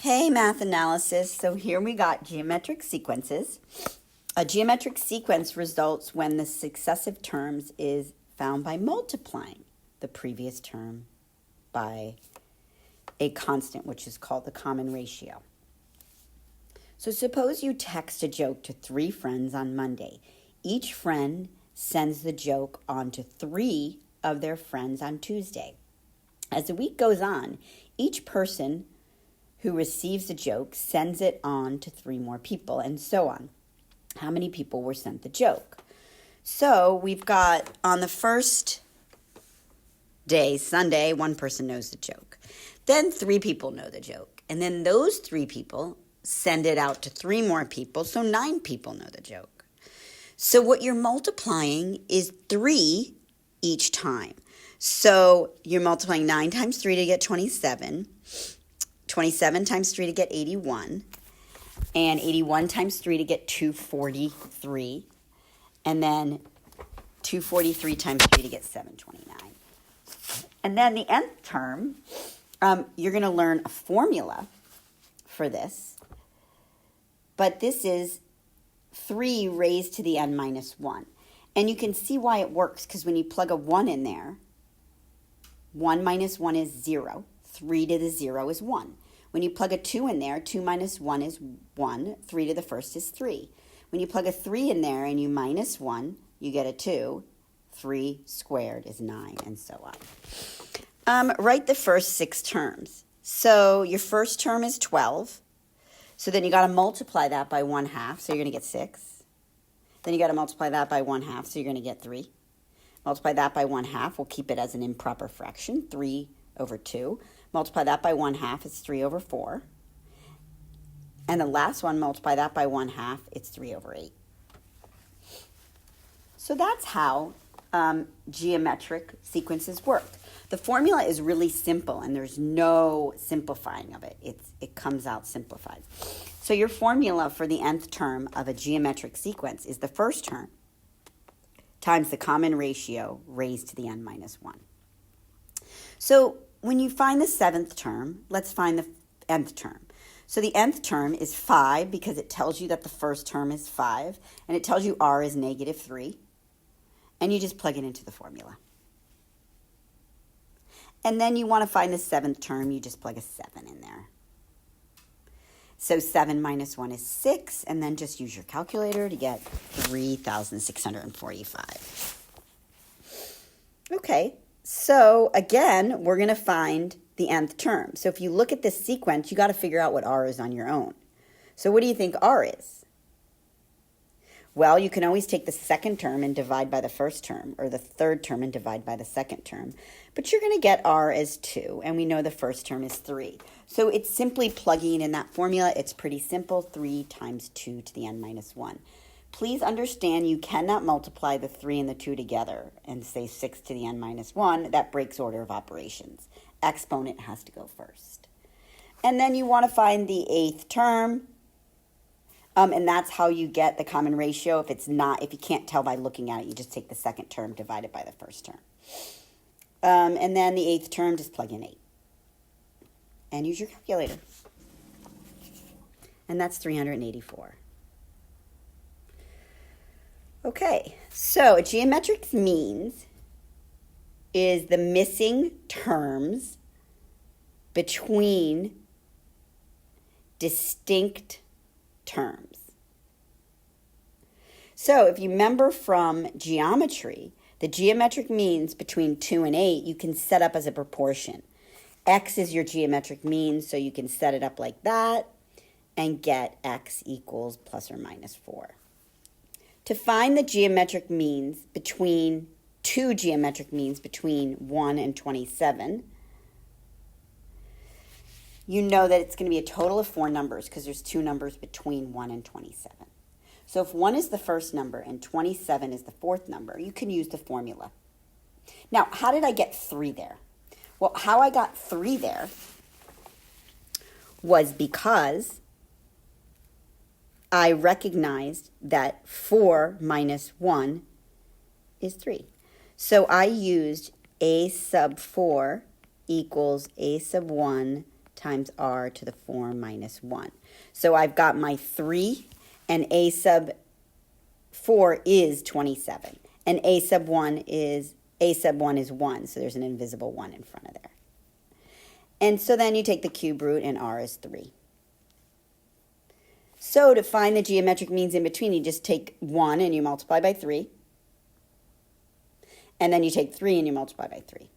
Hey, math analysis. So here we got geometric sequences. A geometric sequence results when the successive terms is found by multiplying the previous term by a constant, which is called the common ratio. So suppose you text a joke to 3 friends on Monday. Each friend sends the joke on to 3 of their friends on Tuesday. As the week goes on, each person who receives the joke sends it on to 3 more people, and so on. How many people were sent the joke? So we've got on the first day, Sunday, 1 person knows the joke. Then 3 people know the joke. And then those 3 people send it out to 3 more people, so 9 people know the joke. So what you're multiplying is 3 each time. So you're multiplying 9 times 3 to get 27, 27 times 3 to get 81, and 81 times 3 to get 243, and then 243 times 3 to get 729. And then the nth term, you're going to learn a formula for this, but this is 3 raised to the n minus 1. And you can see why it works, because when you plug a 1 in there, 1 minus 1 is 0. 3 to the 0 is 1. When you plug a 2 in there, 2 minus 1 is 1. 3 to the first is 3. When you plug a 3 in there and you minus 1, you get a 2. 3 squared is 9, and so on. Write the first 6 terms. So your first term is 12. So then you got to multiply that by 1/2, so you're going to get 6. Then you got to multiply that by 1/2, so you're going to get 3. Multiply that by 1/2, we'll keep it as an improper fraction, 3 over 2. Multiply that by 1/2, it's 3 over 4. And the last one, multiply that by 1/2, it's 3 over 8. So that's how geometric sequences work. The formula is really simple, and there's no simplifying of it. It comes out simplified. So your formula for the nth term of a geometric sequence is the first term times the common ratio raised to the n minus 1. So when you find the 7th term, let's find the nth term. So the nth term is 5 because it tells you that the first term is 5, and it tells you r is negative 3, and you just plug it into the formula. And then you want to find the 7th term, you just plug a 7 in there. So 7 minus 1 is 6, and then just use your calculator to get 3,645. Okay, so again, we're going to find the nth term. So if you look at this sequence, you got to figure out what r is on your own. So what do you think r is? Well, you can always take the second term and divide by the first term, or the third term and divide by the second term. But you're going to get r as 2, and we know the first term is 3. So it's simply plugging in that formula. It's pretty simple, 3 times 2 to the n minus 1. Please understand you cannot multiply the 3 and the 2 together and say 6 to the n minus 1. That breaks order of operations. Exponent has to go first. And then you want to find the 8th term. And that's how you get the common ratio. If you can't tell by looking at it, you just take the second term divided by the first term. And then the 8th term, just plug in 8. And use your calculator. And that's 384. Okay, so a geometric means is the missing terms between distinct terms. So if you remember from geometry, the geometric means between 2 and 8, you can set up as a proportion. X is your geometric mean, so you can set it up like that and get x equals plus or minus 4. To find the geometric means between 2 geometric means between 1 and 27, you know that it's going to be a total of 4 numbers because there's 2 numbers between 1 and 27. So if 1 is the first number and 27 is the 4th number, you can use the formula. Now, how did I get 3 there? Well, how I got 3 there was because I recognized that 4 minus 1 is 3. So I used a sub 4 equals a sub 1 times r to the 4 minus 1. So I've got my 3, and a sub 4 is 27. And a sub 1 is 1, so there's an invisible 1 in front of there. And so then you take the cube root, and r is 3. So to find the geometric means in between, you just take 1 and you multiply by 3. And then you take 3 and you multiply by 3.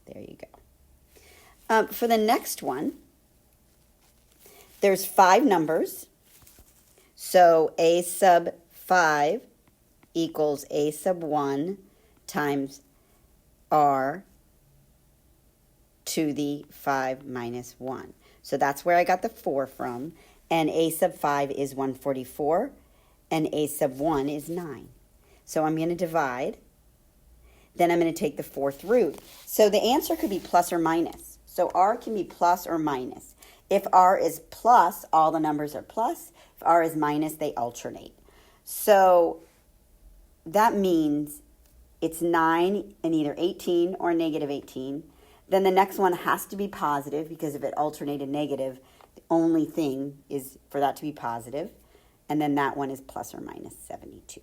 There you go. For the next one, there's 5 numbers. So a sub 5 equals a sub 1 times r to the 5 minus 1. So that's where I got the 4 from. And a sub 5 is 144, and a sub 1 is 9. So I'm going to divide. Then I'm going to take the 4th root. So the answer could be plus or minus. So r can be plus or minus. If r is plus, all the numbers are plus. If r is minus, they alternate. So that means it's 9 in either 18 or negative 18. Then the next one has to be positive, because if it alternated negative, the only thing is for that to be positive. And then that one is plus or minus 72.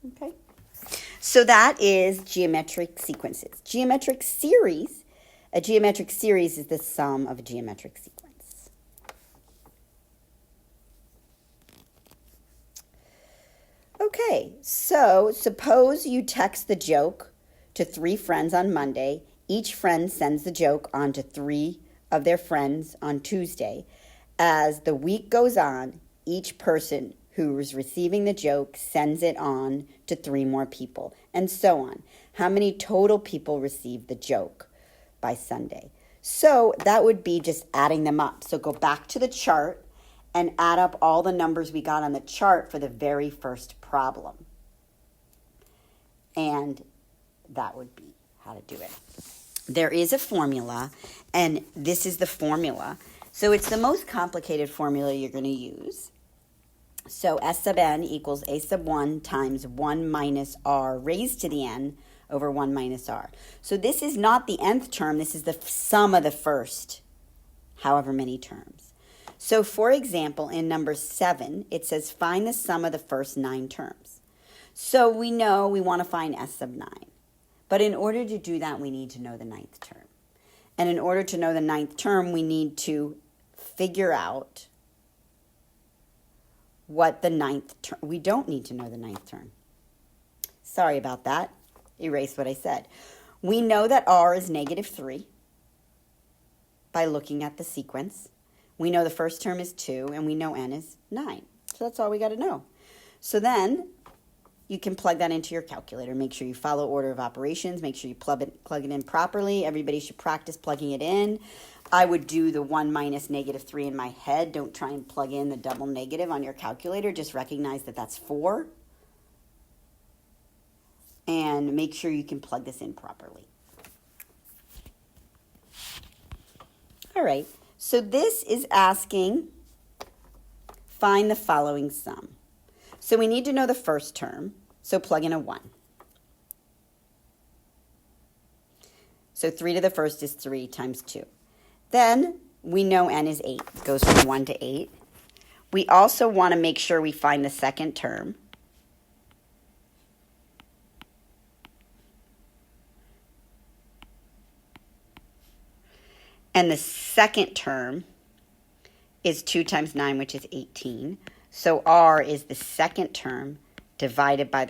Okay. So that is geometric sequences. Geometric series, a geometric series is the sum of a geometric sequence. Okay, so suppose you text the joke to 3 friends on Monday. Each friend sends the joke on to 3 of their friends on Tuesday. As the week goes on, each person who is receiving the joke sends it on to 3 more people, and so on. How many total people received the joke by Sunday? So that would be just adding them up. So go back to the chart and add up all the numbers we got on the chart for the very first problem. And that would be how to do it. There is a formula, and this is the formula. So it's the most complicated formula you're going to use. So S sub n equals a sub 1 times 1 minus r raised to the n over 1 minus r. So this is not the nth term. This is the sum of the first however many terms. So for example, in number 7, it says find the sum of the first 9 terms. So we know we want to find S sub 9. But in order to do that, we need to know the 9th term. And in order to know the 9th term, we need to figure out what the 9th term. We don't need to know the 9th term. Sorry about that. Erase what I said. We know that r is negative 3 by looking at the sequence. We know the first term is 2, and we know n is 9. So that's all we got to know. So then you can plug that into your calculator. Make sure you follow order of operations. Make sure you plug it in properly. Everybody should practice plugging it in. I would do the 1 minus negative 3 in my head. Don't try and plug in the double negative on your calculator. Just recognize that that's 4. And make sure you can plug this in properly. All right. So this is asking, find the following sum. So we need to know the first term. So plug in a 1. So 3 to the first is 3 times 2. Then we know n is 8. It goes from 1 to 8. We also want to make sure we find the second term. And the second term is 2 times 9, which is 18. So r is the second term divided by the